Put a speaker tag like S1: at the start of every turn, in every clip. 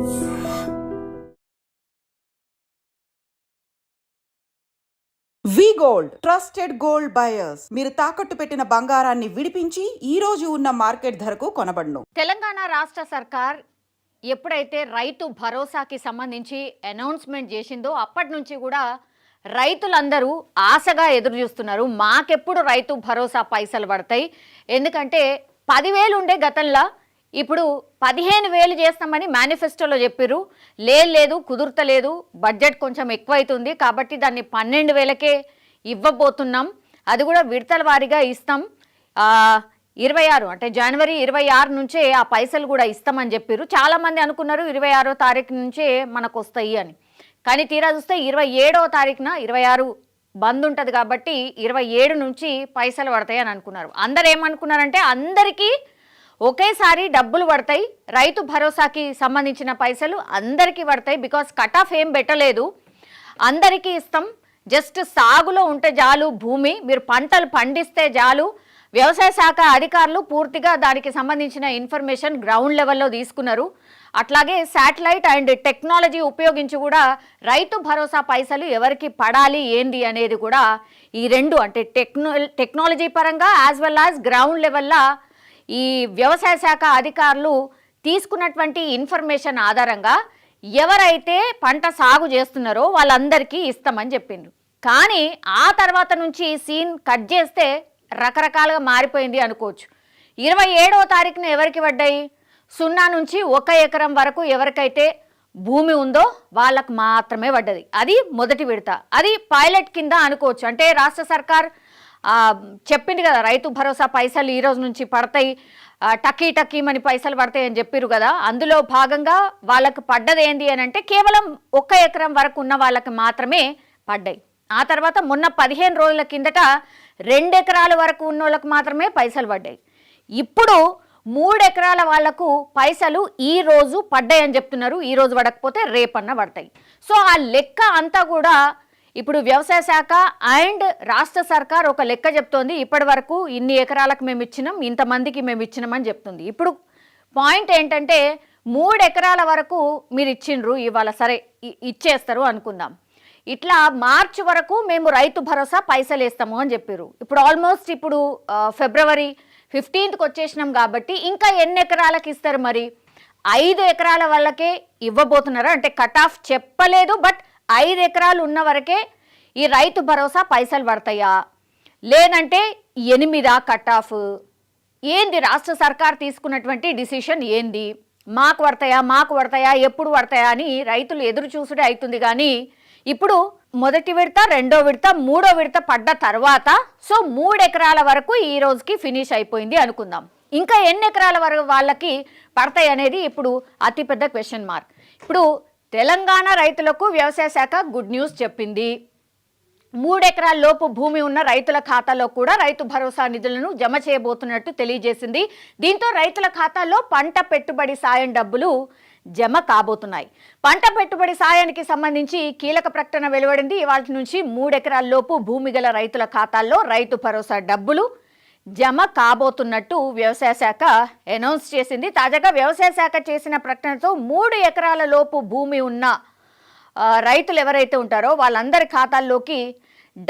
S1: వి gold trusted gold buyers. మీరు తాకట్టు పెట్టిన బంగారాన్ని విడిపించి ఈ రోజు ఉన్న మార్కెట్ ధరకు కొనబడును.
S2: తెలంగాణ రాష్ట్ర సర్కార్ ఎప్పుడైతే రైతు భరోసాకి సంబంధించి అనౌన్స్మెంట్ చేసిందో అప్పటి నుంచి కూడా రైతులందరూ ఆశగా ఎదురు చూస్తున్నారు. మాకెప్పుడు రైతు భరోసా పైసలు పడతాయి, ఎందుకంటే 10,000 ఉండే గతంలో ఇప్పుడు 15,000 చేస్తామని మేనిఫెస్టోలో చెప్పారు. లేదు కుదురుతలేదు, బడ్జెట్ కొంచెం ఎక్కువైతుంది కాబట్టి దాన్ని 12,000కే ఇవ్వబోతున్నాం, అది కూడా విడతల వారీగా ఇస్తాం. 26 అంటే జనవరి 26 నుంచే ఆ పైసలు కూడా ఇస్తామని చెప్పారు. చాలామంది అనుకున్నారు 26వ తారీఖు నుంచే మనకు వస్తాయి అని, కానీ తీరా చూస్తే 27వ తారీఖున 26 బంద్ ఉంటుంది కాబట్టి 27 నుంచి పైసలు పడతాయి అని అనుకున్నారు. అందరు ఏమనుకున్నారంటే అందరికీ ఒకేసారి డబ్బులు పడతాయి, రైతు భరోసాకి సంబంధించిన పైసలు అందరికీ పడతాయి. బికాస్ కట్ ఆఫ్ ఏం పెట్టలేదు, అందరికీ ఇస్తాం. జస్ట్ సాగులో ఉంటే చాలు, భూమి మీరు పంటలు పండిస్తే చాలు. వ్యవసాయ శాఖ అధికారులు పూర్తిగా దానికి సంబంధించిన ఇన్ఫర్మేషన్ గ్రౌండ్ లెవెల్లో తీసుకున్నారు. అట్లాగే శాటిలైట్ అండ్ టెక్నాలజీ ఉపయోగించి కూడా రైతు భరోసా పైసలు ఎవరికి పడాలి ఏంది అనేది కూడా ఈ రెండు అంటే టెక్నాలజీ పరంగా యాజ్ వెల్ యాజ్ గ్రౌండ్ లెవెల్లో ఈ వ్యవసాయ శాఖ అధికారులు తీసుకున్నటువంటి ఇన్ఫర్మేషన్ ఆధారంగా ఎవరైతే పంట సాగు చేస్తున్నారో వాళ్ళందరికీ ఇస్తామని చెప్పిండ్రు. కానీ ఆ తర్వాత నుంచి సీన్ కట్ చేస్తే రకరకాలుగా మారిపోయింది అనుకోవచ్చు. 27వ తారీఖున ఎవరికి పడ్డాయి? 0 నుంచి 1 ఎకరం వరకు ఎవరికైతే భూమి ఉందో వాళ్ళకు మాత్రమే పడ్డది. అది మొదటి విడత, అది పైలట్ కింద అనుకోవచ్చు. అంటే రాష్ట్ర సర్కార్ చెప్పింది కదా రైతు భరోసా పైసలు ఈ రోజు నుంచి పడతాయి, టకీమని పైసలు పడతాయి అని చెప్పారు కదా. అందులో భాగంగా వాళ్ళకు పడ్డది ఏంది అని అంటే కేవలం 1 ఎకరం వరకు ఉన్న వాళ్ళకి మాత్రమే పడ్డాయి. ఆ తర్వాత మొన్న 15 రోజుల కిందట 2 ఎకరాల వరకు ఉన్న వాళ్ళకి మాత్రమే పైసలు పడ్డాయి. ఇప్పుడు 3 ఎకరాల వాళ్లకు పైసలు ఈ రోజు పడ్డాయి అని చెప్తున్నారు. ఈ రోజు పడకపోతే రేపన్న పడతాయి. సో ఆ లెక్క అంతా కూడా ఇప్పుడు వ్యవసాయ శాఖ అండ్ రాష్ట్ర సర్కార్ ఒక లెక్క చెప్తోంది. ఇప్పటి వరకు ఇన్ని ఎకరాలకు మేము ఇచ్చినాం, ఇంతమందికి మేము ఇచ్చినామని చెప్తుంది. ఇప్పుడు పాయింట్ ఏంటంటే 3 ఎకరాల వరకు మీరు ఇచ్చిండ్రు, ఇవాళ సరే ఇచ్చేస్తారు అనుకుందాం. ఇట్లా మార్చి వరకు మేము రైతు భరోసా పైసలు వేస్తాము అని చెప్పారు. ఇప్పుడు ఆల్మోస్ట్ ఇప్పుడు ఫిబ్రవరి 15th వచ్చేసినాం కాబట్టి ఇంకా ఎన్ని ఎకరాలకు ఇస్తారు? మరి 5 ఎకరాల వాళ్ళకే ఇవ్వబోతున్నారు. అంటే కట్ ఆఫ్ చెప్పలేదు, బట్ 5 ఎకరాలు ఉన్న వరకే ఈ రైతు భరోసా పైసలు పడతాయా, లేదంటే 8 కట్ ఆఫ్? ఏంది రాష్ట్ర సర్కార్ తీసుకున్నటువంటి డిసిషన్ ఏంది? మాకు పడతాయా ఎప్పుడు పడతాయా అని రైతులు ఎదురు చూసుడే అవుతుంది. కానీ ఇప్పుడు మొదటి విడత, 2వ విడత, 3వ విడత పడ్డ తర్వాత సో 3 ఎకరాల వరకు ఈ రోజుకి ఫినిష్ అయిపోయింది అనుకుందాం. ఇంకా ఎన్ని ఎకరాల వరకు వాళ్ళకి పడతాయి అనేది ఇప్పుడు అతిపెద్ద క్వశ్చన్ మార్క్. ఇప్పుడు తెలంగాణ రైతులకు వ్యవసాయ శాఖ గుడ్ న్యూస్ చెప్పింది. 3 ఎకరాల లోపు భూమి ఉన్న రైతుల ఖాతాలో కూడా రైతు భరోసా నిధులను జమ చేయబోతున్నట్టు తెలియజేసింది. దీంతో రైతుల ఖాతాల్లో పంట పెట్టుబడి సాయం డబ్బులు జమ కాబోతున్నాయి. పంట పెట్టుబడి సాయానికి సంబంధించి కీలక ప్రకటన వెలువడింది. ఇవాటి నుంచి 3 ఎకరాల లోపు భూమి గల రైతుల ఖాతాల్లో రైతు భరోసా డబ్బులు జమ కాబోతున్నట్టు వ్యవసాయ శాఖ అనౌన్స్ చేసింది. తాజాగా వ్యవసాయ శాఖ చేసిన ప్రకటనతో 3 ఎకరాల లోపు భూమి ఉన్న రైతులు ఎవరైతే ఉంటారో వాళ్ళందరి ఖాతాల్లోకి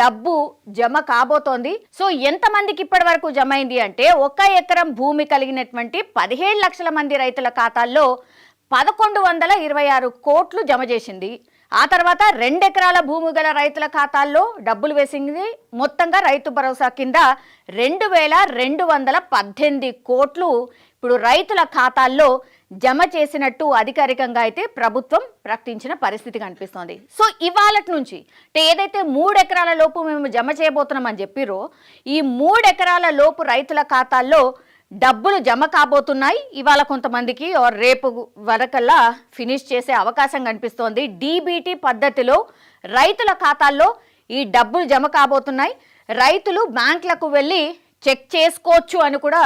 S2: డబ్బు జమ కాబోతోంది. సో ఎంతమందికి ఇప్పటి వరకు జమ అయింది అంటే 1 ఎకరం భూమి కలిగినటువంటి 17 లక్షల మంది రైతుల ఖాతాల్లో 1,126 కోట్లు జమ చేసింది. ఆ తర్వాత 2 ఎకరాల భూమి గల రైతుల ఖాతాల్లో డబ్బులు వేసింది. మొత్తంగా రైతు భరోసా కింద 2,218 కోట్లు ఇప్పుడు రైతుల ఖాతాల్లో జమ చేసినట్టు అధికారికంగా అయితే ప్రభుత్వం ప్రకటించిన పరిస్థితి కనిపిస్తోంది. సో ఇవాళటి నుంచి అంటే ఏదైతే 3 ఎకరాల లోపు మేము జమ చేయబోతున్నామని చెప్పిరో ఈ 3 ఎకరాల లోపు రైతుల ఖాతాల్లో డబ్బులు జమ కాబోతున్నాయి. ఇవాళ కొంతమందికి రేపు వరకల్లా ఫినిష్ చేసే అవకాశం కనిపిస్తోంది. డీబీటీ పద్ధతిలో రైతుల ఖాతాల్లో ఈ డబ్బులు జమ కాబోతున్నాయి. రైతులు బ్యాంకులకు వెళ్ళి చెక్ చేసుకోవచ్చు అని కూడా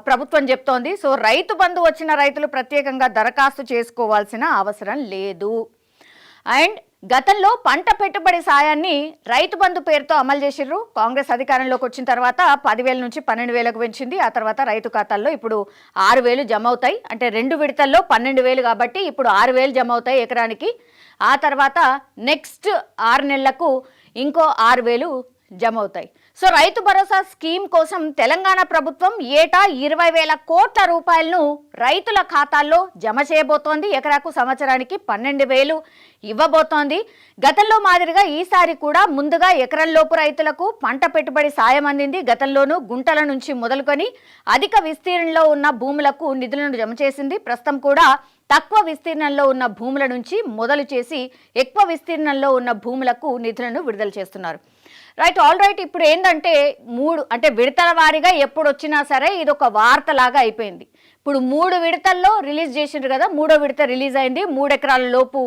S2: ప్రభుత్వం చెప్తోంది. సో రైతు బంధు వచ్చిన రైతులు ప్రత్యేకంగా దరఖాస్తు చేసుకోవాల్సిన అవసరం లేదు. అండ్ గతంలో పంట పెట్టుబడి సాయాన్ని రైతు బంధు పేరుతో అమలు చేసిర్రు. కాంగ్రెస్ అధికారంలోకి వచ్చిన తర్వాత 10,000 నుంచి 12,000కు పెంచింది. ఆ తర్వాత రైతు ఖాతాల్లో ఇప్పుడు 6,000 జమ అవుతాయి. అంటే 2 విడతల్లో 12,000 కాబట్టి ఇప్పుడు 6,000 జమ అవుతాయి ఎకరానికి. ఆ తర్వాత నెక్స్ట్ 6 నెలలకు ఇంకో 6,000 జమ అవుతాయి. సో రైతు భరోసా స్కీమ్ కోసం తెలంగాణ ప్రభుత్వం ఏటా 20,000 కోట్ల రూపాయలను రైతుల ఖాతాల్లో జమ చేయబోతోంది. ఎకరాకు సంవత్సరానికి 12,000 ఇవ్వబోతోంది. గతంలో మాదిరిగా ఈసారి కూడా ముందుగా ఎకరంలోపు రైతులకు పంట పెట్టుబడి సాయం అందింది. గతంలోనూ గుంటల నుంచి మొదలుకొని అధిక విస్తీర్ణంలో ఉన్న భూములకు నిధులను జమ చేసింది. ప్రస్తుతం కూడా తక్కువ విస్తీర్ణంలో ఉన్న భూముల నుంచి మొదలు చేసి ఎక్కువ విస్తీర్ణంలో ఉన్న భూములకు నిధులను విడుదల చేస్తున్నారు. All right. ఇప్పుడు ఏంటంటే 3 విడతల వారీగా ఎప్పుడు వచ్చినా సరే ఇది ఒక వార్తలాగా అయిపోయింది. ఇప్పుడు 3 విడతల్లో రిలీజ్ చేసిండ్రు కదా, 3వ విడత రిలీజ్ అయింది. 3 ఎకరాల లోపు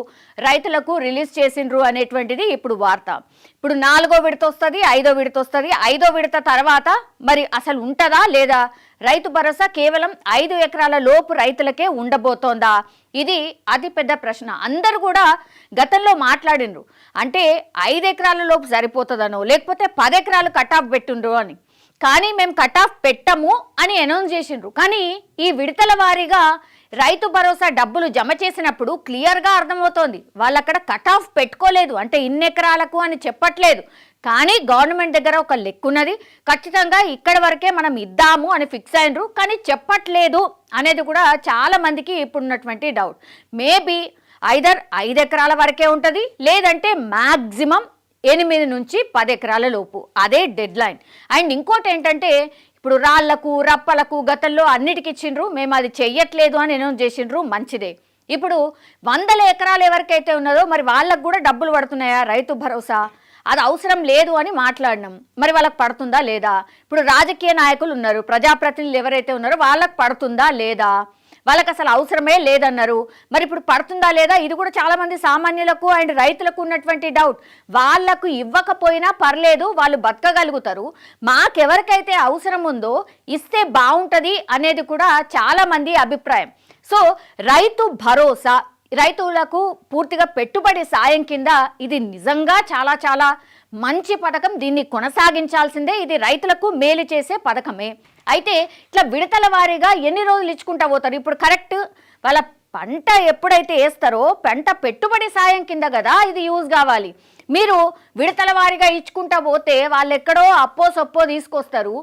S2: రైతులకు రిలీజ్ చేసిండ్రు అనేటువంటిది ఇప్పుడు వార్త. ఇప్పుడు 4వ విడత వస్తుంది, 5వ విడత వస్తుంది. 5వ విడత తర్వాత మరి అసలు ఉంటుందా లేదా? రైతు భరోసా కేవలం 5 ఎకరాల లోపు రైతులకే ఉండబోతోందా? ఇది అతి పెద్ద ప్రశ్న. అందరూ కూడా గతంలో మాట్లాడినరు. అంటే 5 ఎకరాల లోపు సరిపోతుందనో లేకపోతే 10 ఎకరాలు కట్ ఆఫ్ పెట్టుండ్రు అని. కానీ మేము కట్ ఆఫ్ పెట్టము అని అనౌన్స్ చేసిండ్రు. కానీ ఈ విడతల వారీగా రైతు భరోసా డబ్బులు జమ చేసినప్పుడు క్లియర్గా అర్థమవుతోంది వాళ్ళు అక్కడ కట్ ఆఫ్ పెట్టుకోలేదు. అంటే ఇన్ని ఎకరాలకు అని చెప్పట్లేదు. కానీ గవర్నమెంట్ దగ్గర ఒక లెక్కున్నది, ఖచ్చితంగా ఇక్కడ వరకే మనం ఇద్దాము అని ఫిక్స్ అయినరు. కానీ చెప్పట్లేదు అనేది కూడా చాలా మందికి ఇప్పుడున్నటువంటి డౌట్. మేబీ ఐదర్ 5 ఎకరాల వరకే ఉంటుంది, లేదంటే మ్యాక్సిమం 8 నుంచి 10 ఎకరాల లోపు. అదే డెడ్ లైన్. అండ్ ఇంకోటి ఏంటంటే ఇప్పుడు రాళ్లకు రప్పలకు గతంలో అన్నిటికి ఇచ్చిండ్రు, మేము అది చెయ్యట్లేదు అని అనౌన్స్ చేసిండ్రు. మంచిదే. ఇప్పుడు 100 ఎకరాలు ఎవరికైతే ఉన్నదో మరి వాళ్ళకు కూడా డబ్బులు పడుతున్నాయా రైతు భరోసా? అది అవసరం లేదు అని మాట్లాడినాం. మరి వాళ్ళకి పడుతుందా లేదా? ఇప్పుడు రాజకీయ నాయకులు ఉన్నారు, ప్రజాప్రతినిధులు ఎవరైతే ఉన్నారో వాళ్ళకి పడుతుందా లేదా? వాళ్ళకి అసలు అవసరమే లేదన్నారు. మరి ఇప్పుడు పడుతుందా లేదా? ఇది కూడా చాలా మంది సామాన్యులకు అండ్ రైతులకు ఉన్నటువంటి డౌట్. వాళ్లకు ఇవ్వకపోయినా పర్లేదు, వాళ్ళు బతకగలుగుతారు. మాకెవరికైతే అవసరం ఉందో ఇస్తే బాగుంటుంది అనేది కూడా చాలా మంది అభిప్రాయం. సో రైతు భరోసా రైతులకు పూర్తిగా పెట్టుబడి సాయం కింద ఇది నిజంగా చాలా చాలా మంచి పథకం. దీన్ని కొనసాగించాల్సిందే. ఇది రైతులకు మేలు చేసే పథకమే. అయితే ఇట్లా విడతల వారీగా ఎన్ని రోజులు ఇచ్చుకుంటా పోతారు? ఇప్పుడు కరెక్ట్ వాళ్ళ పంట ఎప్పుడైతే వేస్తారో పంట పెట్టుబడి సాయం కింద కదా ఇది యూజ్ కావాలి. మీరు విడతల వారీగా ఇచ్చుకుంటా పోతే వాళ్ళు ఎక్కడో అప్పో సొప్పో తీసుకొస్తారు.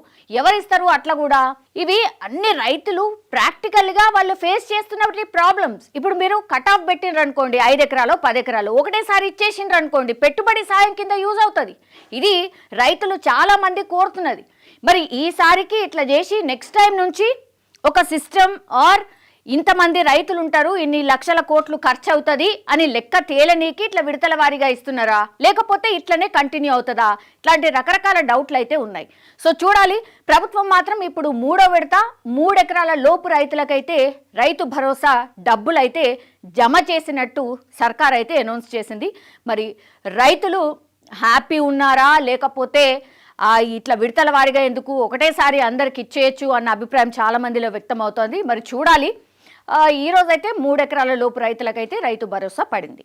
S2: ఎవరిస్తారు? అట్లా కూడా ఇవి అన్ని రైతులు ప్రాక్టికల్గా వాళ్ళు ఫేస్ చేస్తున్నటువంటి ప్రాబ్లమ్స్. ఇప్పుడు మీరు కట్ ఆఫ్ పెట్టిండ్రు అనుకోండి, 5 ఎకరాలు 10 ఎకరాలు ఒకటేసారి ఇచ్చేసిండ్రు అనుకోండి, పెట్టుబడి సాయం కింద యూజ్ అవుతుంది. ఇది రైతులు చాలా మంది కోరుతున్నది. మరి ఈసారికి ఇట్లా చేసి నెక్స్ట్ టైం నుంచి ఒక సిస్టమ్ ఆర్ ఇంతమంది రైతులు ఉంటారు, ఇన్ని లక్షల కోట్లు ఖర్చు అవుతుంది అని లెక్క తేలనీకి ఇట్లా విడతల వారీగా ఇస్తున్నారా, లేకపోతే ఇట్లనే కంటిన్యూ అవుతుందా? ఇట్లాంటి రకరకాల డౌట్లు అయితే ఉన్నాయి. సో చూడాలి. ప్రభుత్వం మాత్రం ఇప్పుడు 3వ విడత 3 ఎకరాల లోపు రైతులకైతే రైతు భరోసా డబ్బులు అయితే జమ చేసినట్టు సర్కార్ అయితే అనౌన్స్ చేసింది. మరి రైతులు హ్యాపీ ఉన్నారా, లేకపోతే ఇట్లా విడతల వారీగా ఎందుకు ఒకటేసారి అందరికి ఇచ్చేయచ్చు అన్న అభిప్రాయం చాలా మందిలో వ్యక్తం అవుతోంది. మరి చూడాలి. ఈ రోజైతే 3 ఎకరాల లోపు రైతులకైతే రైతు భరోసా పడింది.